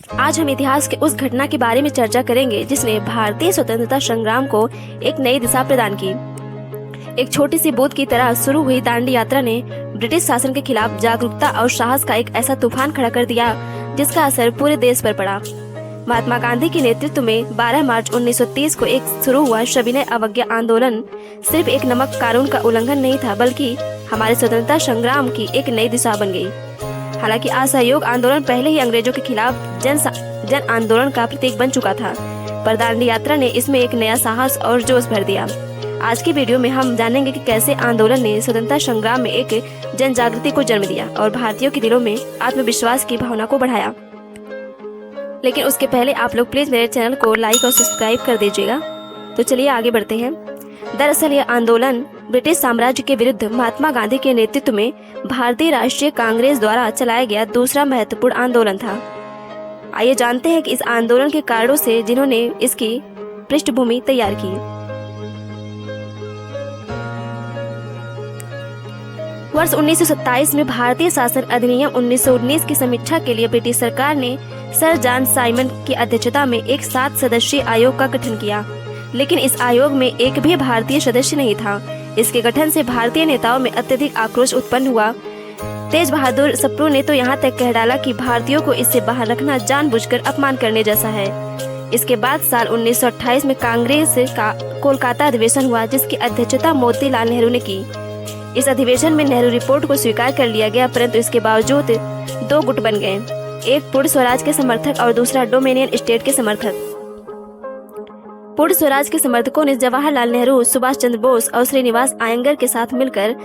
आज हम इतिहास के उस घटना के बारे में चर्चा करेंगे जिसने भारतीय स्वतंत्रता संग्राम को एक नई दिशा प्रदान की। एक छोटी सी बूंद की तरह शुरू हुई दांडी यात्रा ने ब्रिटिश शासन के खिलाफ जागरूकता और साहस का एक ऐसा तूफान खड़ा कर दिया जिसका असर पूरे देश पर पड़ा। महात्मा गांधी के नेतृत्व में 12 मार्च 1930 को एक शुरू हुआ सविनय अवज्ञा आंदोलन सिर्फ एक नमक कानून का उल्लंघन नहीं था, बल्कि हमारे स्वतंत्रता संग्राम की एक नई दिशा बन गई। हालांकि असहयोग आंदोलन पहले ही अंग्रेजों के खिलाफ जन आंदोलन का प्रतीक बन चुका था, पर दांडी यात्रा ने इसमें एक नया साहस और जोश भर दिया। आज की वीडियो में हम जानेंगे कि कैसे आंदोलन ने स्वतंत्रता संग्राम में एक जन जागृति को जन्म दिया और भारतीयों के दिलों में आत्मविश्वास की भावना को बढ़ाया। लेकिन उसके पहले आप लोग प्लीज मेरे चैनल को लाइक और सब्सक्राइब कर दीजिएगा। तो चलिए आगे बढ़ते हैं। दरअसल यह आंदोलन ब्रिटिश साम्राज्य के विरुद्ध महात्मा गांधी के नेतृत्व में भारतीय राष्ट्रीय कांग्रेस द्वारा चलाया गया दूसरा महत्वपूर्ण आंदोलन था। आइए जानते हैं कि इस आंदोलन के कारणों से जिन्होंने इसकी पृष्ठभूमि तैयार की। वर्ष 1927 में भारतीय शासन अधिनियम 1919 की समीक्षा के लिए ब्रिटिश सरकार ने सर जॉन साइमन की अध्यक्षता में एक 7 सदस्यीय आयोग का गठन किया, लेकिन इस आयोग में एक भी भारतीय सदस्य नहीं था। इसके गठन से भारतीय नेताओं में अत्यधिक आक्रोश उत्पन्न हुआ। तेज बहादुर सप्रू ने तो यहाँ तक कह डाला कि भारतीयों को इससे बाहर रखना जानबूझकर अपमान करने जैसा है। इसके बाद साल 1928 में कांग्रेस का कोलकाता अधिवेशन हुआ, जिसकी अध्यक्षता मोतीलाल नेहरू ने की। इस अधिवेशन में नेहरू रिपोर्ट को स्वीकार कर लिया गया, परंतु इसके बावजूद 2 गुट बन गए, एक पूर्ण स्वराज के समर्थक और दूसरा डोमिनियन स्टेट के समर्थक। पूर्ण स्वराज के समर्थकों ने जवाहरलाल नेहरू, सुभाष चंद्र बोस और श्रीनिवास अयंगर के साथ मिलकर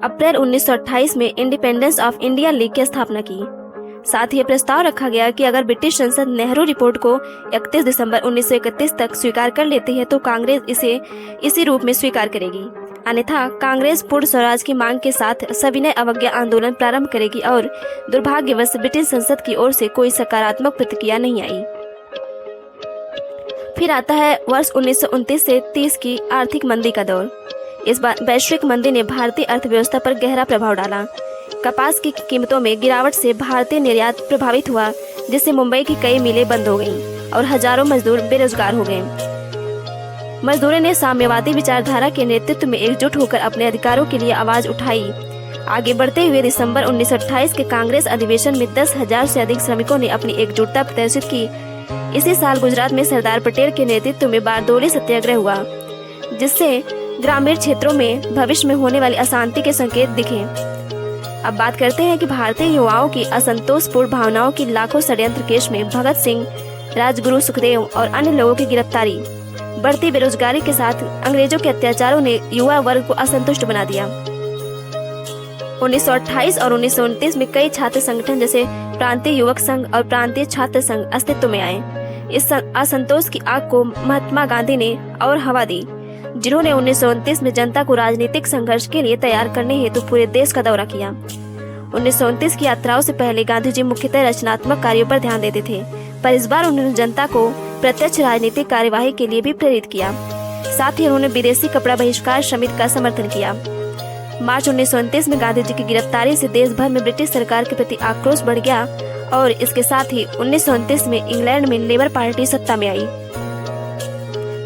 अप्रैल 1928 में इंडिपेंडेंस ऑफ इंडिया लीग की स्थापना की। साथ ही यह प्रस्ताव रखा गया कि अगर ब्रिटिश संसद नेहरू रिपोर्ट को 31 दिसंबर 1931 तक स्वीकार कर लेती है तो कांग्रेस इसे इसी रूप में स्वीकार करेगी, अन्यथा कांग्रेस पूर्ण स्वराज की मांग के साथ सविनय अवज्ञा आंदोलन प्रारंभ करेगी। और दुर्भाग्यवश ब्रिटिश संसद की ओर से कोई सकारात्मक प्रतिक्रिया नहीं आई। फिर आता है वर्ष 1929 से 30 की आर्थिक मंदी का दौर। इस वैश्विक मंदी ने भारतीय अर्थव्यवस्था पर गहरा प्रभाव डाला। कपास की कीमतों में गिरावट से भारतीय निर्यात प्रभावित हुआ, जिससे मुंबई की कई मिलें बंद हो गईं और हजारों मजदूर बेरोजगार हो गए। मजदूरों ने साम्यवादी विचारधारा के नेतृत्व में एकजुट होकर अपने अधिकारों के लिए आवाज उठाई। आगे बढ़ते हुए दिसंबर 1928 के कांग्रेस अधिवेशन में 10,000 से अधिक श्रमिकों ने अपनी एकजुटता प्रदर्शित की। इसी साल गुजरात में सरदार पटेल के नेतृत्व में बारडोली सत्याग्रह हुआ, जिससे ग्रामीण क्षेत्रों में भविष्य में होने वाली अशांति के संकेत दिखे। अब बात करते हैं कि भारतीय युवाओं की असंतोषपूर्ण भावनाओं की लाखों षड्यंत्र केस में भगत सिंह, राजगुरु सुखदेव और अन्य लोगों की गिरफ्तारी, बढ़ती बेरोजगारी के साथ अंग्रेजों के अत्याचारों ने युवा वर्ग को असंतुष्ट बना दिया। 1928 और 1929 में कई छात्र संगठन जैसे प्रांतीय युवक संघ और प्रांतीय छात्र संघ अस्तित्व में आए। इस असंतोष की आग को महात्मा गांधी ने और हवा दी, जिन्होंने 1929 में जनता को राजनीतिक संघर्ष के लिए तैयार करने हेतु पूरे देश का दौरा किया। 1929 की यात्राओं से पहले गांधी जी मुख्यतः रचनात्मक कार्यों पर ध्यान देते थे, पर इस बार उन्होंने जनता को प्रत्यक्ष राजनीतिक कार्यवाही के लिए भी प्रेरित किया। साथ ही उन्होंने विदेशी कपड़ा बहिष्कार समिति का समर्थन किया। मार्च 1929 में गांधी जी की गिरफ्तारी से देश भर में ब्रिटिश सरकार के प्रति आक्रोश बढ़ गया और इसके साथ ही 1929 में इंग्लैंड में लेबर पार्टी सत्ता में आई,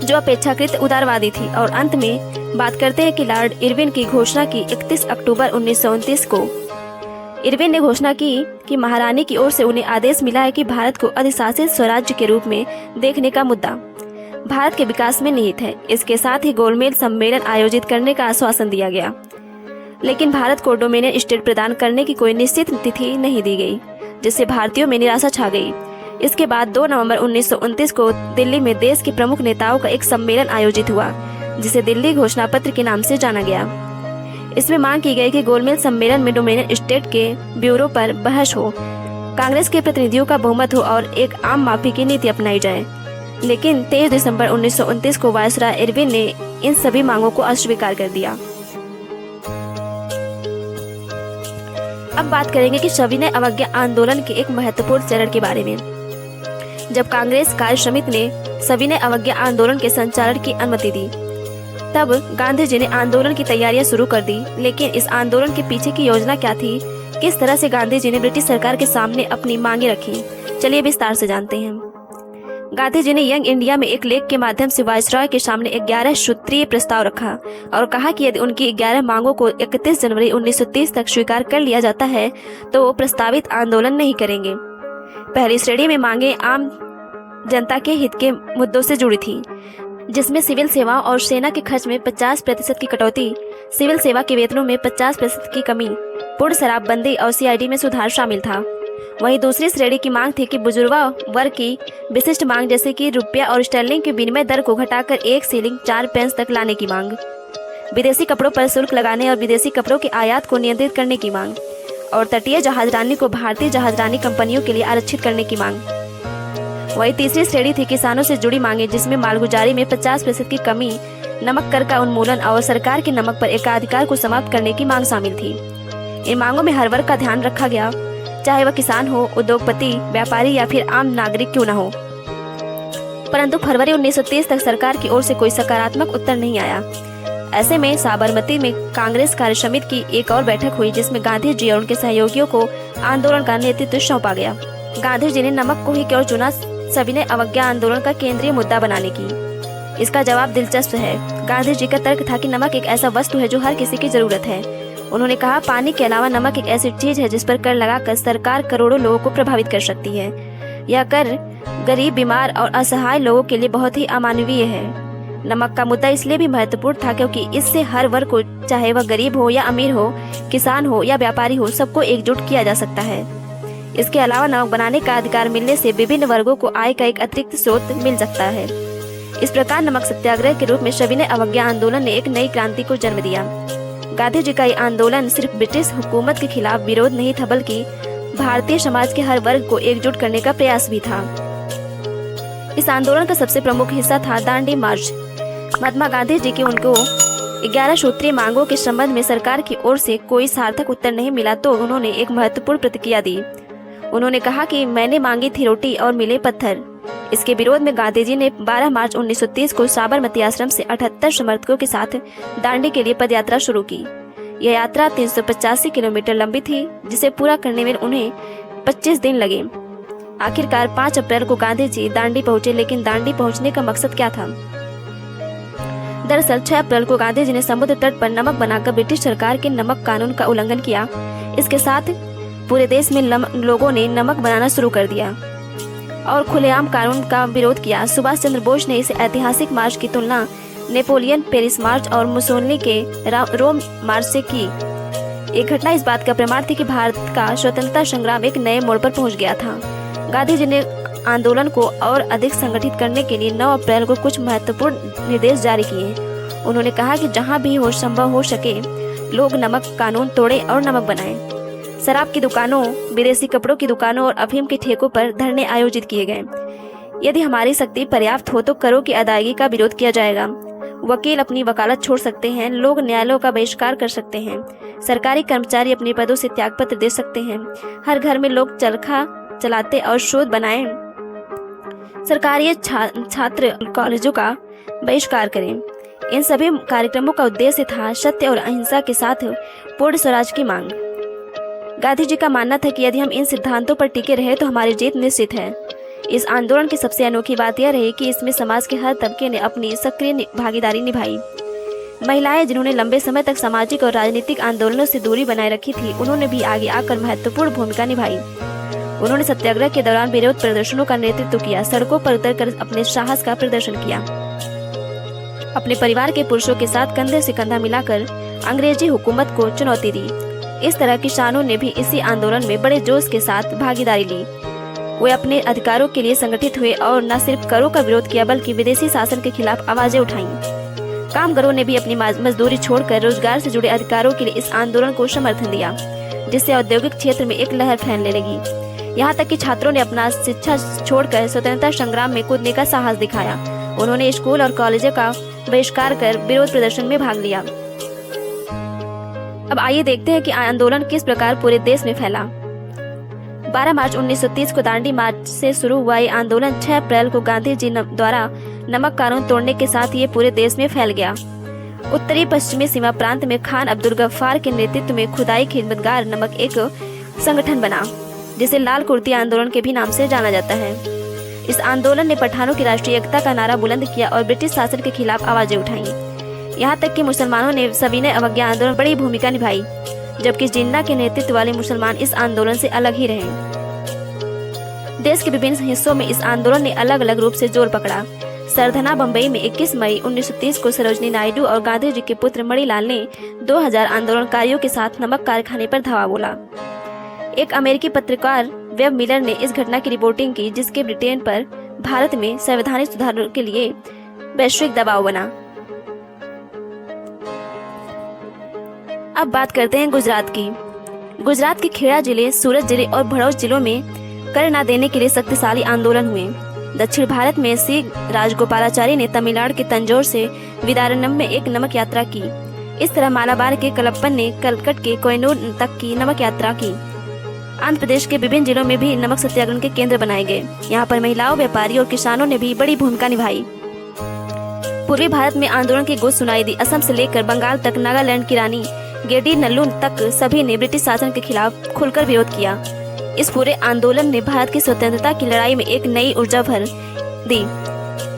जो अपेक्षाकृत उदारवादी थी। और अंत में बात करते हैं कि लॉर्ड इरविन की घोषणा की 31 अक्टूबर 1929 को इरविन ने घोषणा की कि महारानी की ओर से उन्हें आदेश मिला है कि भारत को अधिशासित स्वराज्य के रूप में देखने का मुद्दा भारत के विकास में निहित है। इसके साथ ही गोलमेज सम्मेलन आयोजित करने का आश्वासन दिया गया, लेकिन भारत को डोमिनियन स्टेट प्रदान करने की कोई निश्चित तिथि नहीं दी गई, जिससे भारतीयों में निराशा छा गई। इसके बाद 2 नवंबर 1929 को दिल्ली में देश के प्रमुख नेताओं का एक सम्मेलन आयोजित हुआ, जिसे दिल्ली घोषणा पत्र के नाम से जाना गया। इसमें मांग की गई कि गोलमेज सम्मेलन में डोमिनियन स्टेट के ब्यूरो पर बहस हो, कांग्रेस के प्रतिनिधियों का बहुमत हो और एक आम माफी की नीति अपनाई जाए। लेकिन 23 दिसंबर 1929 को वायसराय इरविन ने इन सभी मांगों को अस्वीकार कर दिया। अब बात करेंगे कि सविनय अवज्ञा आंदोलन के एक महत्वपूर्ण चरण के बारे में। जब कांग्रेस कार्य समिति ने सविनय अवज्ञा आंदोलन के संचालन की अनुमति दी, तब गांधी जी ने आंदोलन की तैयारियां शुरू कर दी। लेकिन इस आंदोलन के पीछे की योजना क्या थी, किस तरह से गांधी जी ने ब्रिटिश सरकार के सामने अपनी मांगे रखी, चलिए विस्तार से जानते हैं। गांधी जी ने यंग इंडिया में एक लेख के माध्यम से वायसरॉय के सामने 11 सूत्रीय प्रस्ताव रखा और कहा कि यदि उनकी 11 मांगों को 31 जनवरी 1930 तक स्वीकार कर लिया जाता है तो वो प्रस्तावित आंदोलन नहीं करेंगे। पहली श्रेणी में मांगे आम जनता के हित के मुद्दों से जुड़ी थी, जिसमें सिविल सेवा और सेना के खर्च में 50% की कटौती, सिविल सेवा के वेतनों में 50% की कमी, पूर्ण शराबबंदी और CID में सुधार शामिल था। वहीं दूसरी श्रेणी की मांग थी कि बुजुर्गा वर्ग की विशिष्ट मांग जैसे कि रुपया और स्टर्लिंग के विनिमय दर को घटाकर 1 शिलिंग 4 पेंस तक लाने की मांग, विदेशी कपड़ों पर शुल्क लगाने और विदेशी कपड़ों के आयात को नियंत्रित करने की मांग, और तटीय जहाजरानी को भारतीय जहाजरानी कंपनियों के लिए आरक्षित करने की मांग। वही तीसरी श्रेणी थी किसानों से जुड़ी मांगे, जिसमें मालगुजारी में 50% की कमी, नमक कर का उन्मूलन और सरकार के नमक पर एकाधिकार को समाप्त करने की मांग शामिल थी। इन मांगों में हर वर्ग का ध्यान रखा गया, चाहे वह किसान हो, उद्योगपति, व्यापारी या फिर आम नागरिक क्यों न हो। परंतु फरवरी 1930 तक सरकार की ओर से कोई सकारात्मक उत्तर नहीं आया। ऐसे में साबरमती में कांग्रेस कार्य समिति की एक और बैठक हुई, जिसमें गांधी जी और उनके सहयोगियों को आंदोलन का नेतृत्व सौंपा गया। गांधी जी ने नमक को ही क्यों चुना सविनय अवज्ञा आंदोलन का केंद्रीय मुद्दा बनाने की? इसका जवाब दिलचस्प है। गांधी जी का तर्क था कि नमक एक ऐसा वस्तु है जो हर किसी की जरूरत है। उन्होंने कहा, पानी के अलावा नमक एक ऐसी चीज है जिस पर कर लगाकर सरकार करोड़ों लोगों को प्रभावित कर सकती है। यह कर गरीब, बीमार और असहाय लोगों के लिए बहुत ही अमानवीय है। नमक का मुद्दा इसलिए भी महत्वपूर्ण था क्योंकि इससे हर वर्ग को, चाहे वह गरीब हो या अमीर हो, किसान हो या व्यापारी हो, सबको एकजुट किया जा सकता है। इसके अलावा नमक बनाने का अधिकार मिलने से विभिन्न वर्गों को आय का एक अतिरिक्त स्रोत मिल सकता है। इस प्रकार नमक सत्याग्रह के रूप में सविनय अवज्ञा आंदोलन ने एक नई क्रांति को जन्म दिया। गांधी जी का ये आंदोलन सिर्फ ब्रिटिश हुकूमत के खिलाफ विरोध नहीं था, बल्कि भारतीय समाज के हर वर्ग को एकजुट करने का प्रयास भी था। इस आंदोलन का सबसे प्रमुख हिस्सा था दांडी मार्च। महात्मा गांधी जी की उनको 11 सूत्रीय मांगों के संबंध में सरकार की ओर से कोई सार्थक उत्तर नहीं मिला तो उन्होंने एक महत्वपूर्ण प्रतिक्रिया दी। उन्होंने कहा कि मैंने मांगी थी रोटी और मिले पत्थर। इसके विरोध में गांधी जी ने 12 मार्च 1930 को साबरमती आश्रम से 78 समर्थकों के साथ दांडी के लिए पदयात्रा शुरू की। यह यात्रा 385 किलोमीटर लंबी थी, जिसे पूरा करने में उन्हें 25 दिन लगे। आखिरकार 5 अप्रैल को गांधी जी दांडी पहुंचे, लेकिन दांडी पहुंचने का मकसद क्या था? दरअसल 6 अप्रैल को गांधी जी ने समुद्र तट पर नमक बनाकर ब्रिटिश सरकार के नमक कानून का उल्लंघन किया। इसके साथ पूरे देश में लोगों ने नमक बनाना शुरू कर दिया और खुलेआम कानून का विरोध किया। सुभाष चंद्र बोस ने इस ऐतिहासिक मार्च की तुलना नेपोलियन पेरिस मार्च और मुसोलिनी के रोम मार्च से की। एक घटना इस बात का प्रमाण थी कि भारत का स्वतंत्रता संग्राम एक नए मोड़ पर पहुंच गया था। गांधी जी ने आंदोलन को और अधिक संगठित करने के लिए 9 अप्रैल को कुछ महत्वपूर्ण निर्देश जारी किए। उन्होंने कहा कि जहां भी हो संभव हो सके लोग नमक कानून तोड़े और नमक बनाएं। शराब की दुकानों, विदेशी कपड़ों की दुकानों और अफीम के ठेकों पर धरने आयोजित किए गए। यदि हमारी शक्ति पर्याप्त हो तो करों की अदायगी का विरोध किया जाएगा। वकील अपनी वकालत छोड़ सकते हैं, लोग न्यायालयों का बहिष्कार कर सकते हैं, सरकारी कर्मचारी अपने पदों से त्यागपत्र दे सकते हैं, हर घर में लोग चरखा चलाते और शोध बनाएं, सरकारी छात्र कॉलेजों का बहिष्कार करें। इन सभी कार्यक्रमों का उद्देश्य था सत्य और अहिंसा के साथ पूर्ण स्वराज की मांग। गांधी जी का मानना था कि यदि हम इन सिद्धांतों पर टिके रहे तो हमारी जीत निश्चित है। इस आंदोलन की सबसे अनोखी बात यह रही कि इसमें समाज के हर तबके ने अपनी सक्रिय भागीदारी निभाई। महिलाएं, जिन्होंने लंबे समय तक सामाजिक और राजनीतिक आंदोलनों से दूरी बनाए रखी थी, उन्होंने भी आगे आकर महत्वपूर्ण भूमिका निभाई। उन्होंने सत्याग्रह के दौरान विरोध प्रदर्शनों का नेतृत्व किया, सड़कों पर उतरकर अपने साहस का प्रदर्शन किया, अपने परिवार के पुरुषों के साथ कंधे से कंधा मिलाकर अंग्रेजी हुकूमत को चुनौती दी। इस तरह किसानों ने भी इसी आंदोलन में बड़े जोश के साथ भागीदारी ली। वे अपने अधिकारों के लिए संगठित हुए और न सिर्फ करों का विरोध किया बल्कि विदेशी शासन के खिलाफ आवाजें उठाईं। कामगारों ने भी अपनी मजदूरी छोड़कर रोजगार से जुड़े अधिकारों के लिए इस आंदोलन को समर्थन दिया, जिससे औद्योगिक क्षेत्र में एक लहर फैलने लगी। यहाँ तक कि छात्रों ने अपना शिक्षा छोड़कर स्वतंत्रता संग्राम में कूदने का साहस दिखाया। उन्होंने स्कूल और कॉलेजों का बहिष्कार कर विरोध प्रदर्शन में भाग लिया। अब आइए देखते हैं कि आंदोलन किस प्रकार पूरे देश में फैला। 12 मार्च 1930 को दांडी मार्च से शुरू हुआ ये आंदोलन 6 अप्रैल को गांधी जी द्वारा नमक कानून तोड़ने के साथ ये पूरे देश में फैल गया। उत्तरी पश्चिमी सीमा प्रांत में खान अब्दुल गफ्फार के नेतृत्व में खुदाई खिदमतगार नमक एक संगठन बना, जिसे लाल कुर्ती आंदोलन के भी नाम से जाना जाता है। इस आंदोलन ने पठानों की राष्ट्रीय एकता का नारा बुलंद किया और ब्रिटिश शासन के खिलाफ आवाजें उठाईं। यहाँ तक कि मुसलमानों ने सविनय अवज्ञा आंदोलन में बड़ी भूमिका निभाई, जबकि जिन्ना के नेतृत्व वाले मुसलमान इस आंदोलन से अलग ही रहे। देश के विभिन्न हिस्सों में इस आंदोलन ने अलग अलग रूप से जोर पकड़ा। सरधना बम्बई में 21 मई 1930 को सरोजनी नायडू और गांधी जी के पुत्र मणिलाल ने 2000 आंदोलनकारियों के साथ नमक कारखाने पर धावा बोला। एक अमेरिकी पत्रकार वेब मिलर ने इस घटना की रिपोर्टिंग की, जिसके ब्रिटेन पर भारत में संवैधानिक सुधारों के लिए वैश्विक दबाव बना। अब बात करते हैं गुजरात की। गुजरात के खेड़ा जिले, सूरत जिले और भड़ौच जिलों में कर न देने के लिए शक्तिशाली आंदोलन हुए। दक्षिण भारत में सी राजगोपालाचारी ने तमिलनाडु के तंजौर से विदारनम में एक नमक यात्रा की। इस तरह मालाबार के कलप्पन ने कलकट के कोयनूर तक की नमक यात्रा की। आंध्र प्रदेश के विभिन्न जिलों में भी नमक सत्याग्रह के केंद्र बनाए गए। यहाँ पर महिलाओं, व्यापारियों और किसानों ने भी बड़ी भूमिका निभाई। पूर्वी भारत में आंदोलन की गूंज सुनाई दी। असम से लेकर बंगाल तक, नागालैंड की रानी गेडी नल्लू तक सभी ने ब्रिटिश शासन के खिलाफ खुलकर विरोध किया। इस पूरे आंदोलन ने भारत की स्वतंत्रता की लड़ाई में एक नई ऊर्जा भर दी।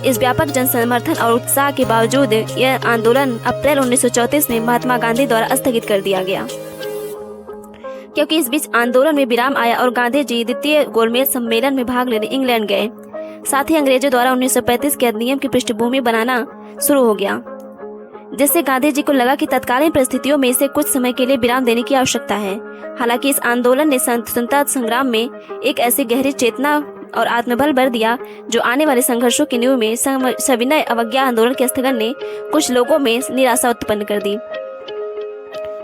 इस व्यापक जन समर्थन और उत्साह के बावजूद यह आंदोलन अप्रैल 1934 में महात्मा गांधी द्वारा स्थगित कर दिया गया, क्योंकि इस बीच आंदोलन में विराम आया और गांधी जी द्वितीय गोलमेज सम्मेलन में भाग लेने इंग्लैंड गए। साथ ही अंग्रेजों द्वारा 1935 के अधिनियम की पृष्ठभूमि बनाना शुरू हो गया, जिससे गांधी जी को लगा कि तत्कालीन परिस्थितियों में इसे कुछ समय के लिए विराम देने की आवश्यकता है। हालांकि इस आंदोलन ने स्वतंत्रता संग्राम में एक ऐसी गहरी चेतना और आत्मबल भर दिया जो आने वाले संघर्षों की नींव में सविनय अवज्ञा आंदोलन के स्थगन ने कुछ लोगों में निराशा उत्पन्न कर दी।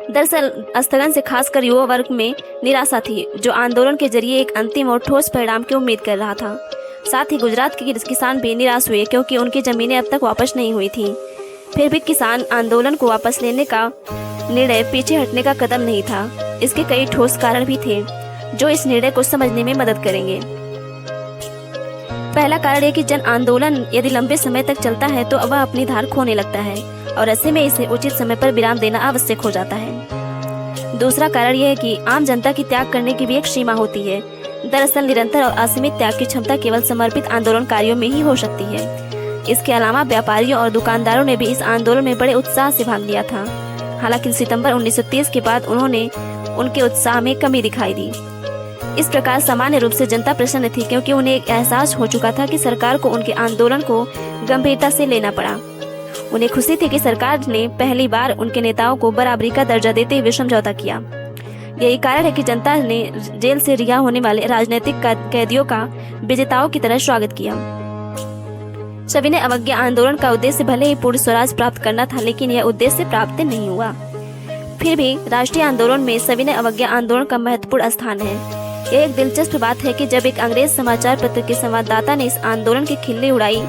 दरअसल स्थगन से खासकर युवा वर्ग में निराशा थी, जो आंदोलन के जरिए एक अंतिम और ठोस परिणाम की उम्मीद कर रहा था। साथ ही गुजरात के किसान भी निराश हुए, क्योंकि उनकी जमीनें अब तक वापस नहीं हुई थी। फिर भी किसान आंदोलन को वापस लेने का निर्णय पीछे हटने का कदम नहीं था। इसके कई ठोस कारण भी थे, जो इस निर्णय को समझने में मदद करेंगे। पहला कारण है कि जन आंदोलन यदि लंबे समय तक चलता है तो वह अपनी धार खोने लगता है, और ऐसे में इसे उचित समय पर विराम देना आवश्यक हो जाता है। दूसरा कारण यह है कि आम जनता की त्याग करने की भी एक सीमा होती है। दरअसल निरंतर और असीमित त्याग की क्षमता केवल समर्पित आंदोलनकारियों में ही हो सकती है। इसके अलावा व्यापारियों और दुकानदारों ने भी इस आंदोलन में बड़े उत्साह से भाग लिया था। हालांकि सितंबर 1930 के बाद उन्होंने उनके उत्साह में कमी दिखाई दी। इस प्रकार सामान्य रूप से जनता प्रसन्न थी, क्योंकि उन्हें एक एहसास हो चुका था कि सरकार को उनके आंदोलन को गंभीरता से लेना पड़ा। उन्हें खुशी थी कि सरकार ने पहली बार उनके नेताओं को बराबरी का दर्जा देते हुए समझौता किया। यही कारण है कि जनता ने जेल से रिहा होने वाले राजनीतिक कैदियों का विजेताओं की तरह स्वागत किया। सविनय अवज्ञा आंदोलन का उद्देश्य भले ही पूर्ण स्वराज प्राप्त करना था, लेकिन यह उद्देश्य प्राप्त नहीं हुआ। फिर भी राष्ट्रीय आंदोलन में सविनय अवज्ञा आंदोलन का महत्वपूर्ण स्थान है। यह एक दिलचस्प बात है कि जब एक अंग्रेज समाचार पत्र के संवाददाता ने इस आंदोलन की खिल्ली उड़ाई,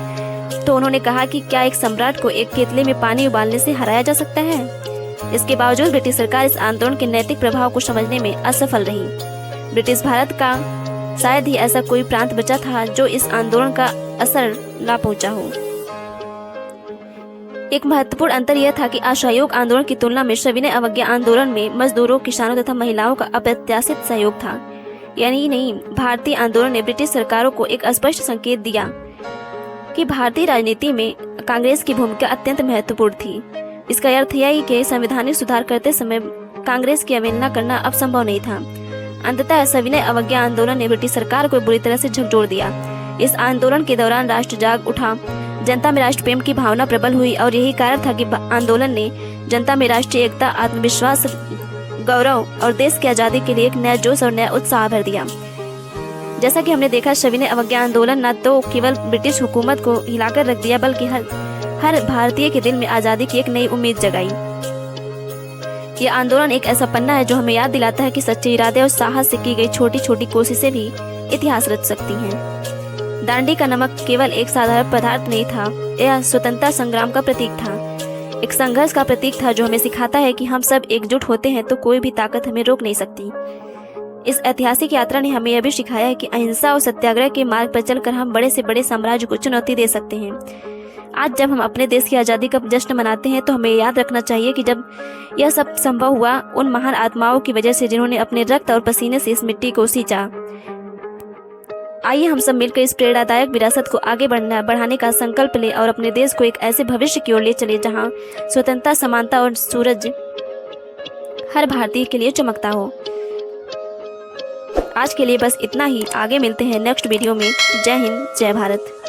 तो उन्होंने कहा कि क्या एक सम्राट को एक केतली में पानी उबालने से हराया जा सकता है। इसके बावजूद ब्रिटिश सरकार इस आंदोलन के नैतिक प्रभाव को समझने में असफल रही। ब्रिटिश भारत का शायद ही ऐसा कोई प्रांत बचा था जो इस आंदोलन का असर ना पहुंचा हो। एक महत्वपूर्ण अंतर यह था कि असहयोग आंदोलन की तुलना में सविनय अवज्ञा आंदोलन में मजदूरों, किसानों तथा महिलाओं का अप्रत्याशित सहयोग था। यानी नहीं, भारतीय आंदोलन ने ब्रिटिश सरकारों को एक स्पष्ट संकेत दिया कि भारतीय राजनीति में कांग्रेस की भूमिका अत्यंत महत्वपूर्ण थी। इसका अर्थ यह है कि संवैधानिक सुधार करते समय कांग्रेस की अवहेलना करना अब संभव नहीं था। अंततः सविनय अवज्ञा आंदोलन ने ब्रिटिश सरकार को बुरी तरह से झकझोर दिया। इस आंदोलन के दौरान राष्ट्र जाग उठा, जनता में राष्ट्र प्रेम की भावना प्रबल हुई, और यही कारण था कि आंदोलन ने जनता में राष्ट्रीय एकता, आत्मविश्वास, गौरव और देश की आज़ादी के लिए एक नया जोश और नया उत्साह भर दिया। जैसा कि हमने देखा, सविनय अवज्ञा आंदोलन न तो केवल ब्रिटिश हुकूमत को हिलाकर रख दिया, बल्कि हर भारतीय के दिल में आज़ादी की एक नई उम्मीद जगाई। यह आंदोलन एक ऐसा पन्ना है जो हमें याद दिलाता है कि सच्चे इरादे और साहस से की गई छोटी छोटी कोशिशें भी इतिहास रच सकती हैं। दांडी का नमक केवल एक साधारण पदार्थ नहीं था, यह स्वतंत्रता संग्राम का प्रतीक था, एक संघर्ष का प्रतीक था जो हमें सिखाता है कि हम सब एकजुट होते हैं तो कोई भी ताकत हमें रोक नहीं सकती। इस ऐतिहासिक यात्रा ने हमें यह भी सिखाया है कि अहिंसा और सत्याग्रह के मार्ग पर चलकर हम बड़े से बड़े साम्राज्य को चुनौती दे सकते हैं। आज जब हम अपने देश की आज़ादी का जश्न मनाते हैं तो हमें याद रखना चाहिए कि जब यह सब संभव हुआ उन महान आत्माओं की वजह से जिन्होंने अपने रक्त और पसीने से इस मिट्टी को सींचा। आइए हम सब मिलकर इस प्रेरणादायक विरासत को आगे बढ़ाने का संकल्प लें और अपने देश को एक ऐसे भविष्य की ओर ले चले जहां स्वतंत्रता, समानता और सूरज हर भारतीय के लिए चमकता हो। आज के लिए बस इतना ही। आगे मिलते हैं नेक्स्ट वीडियो में। जय हिंद, जय भारत।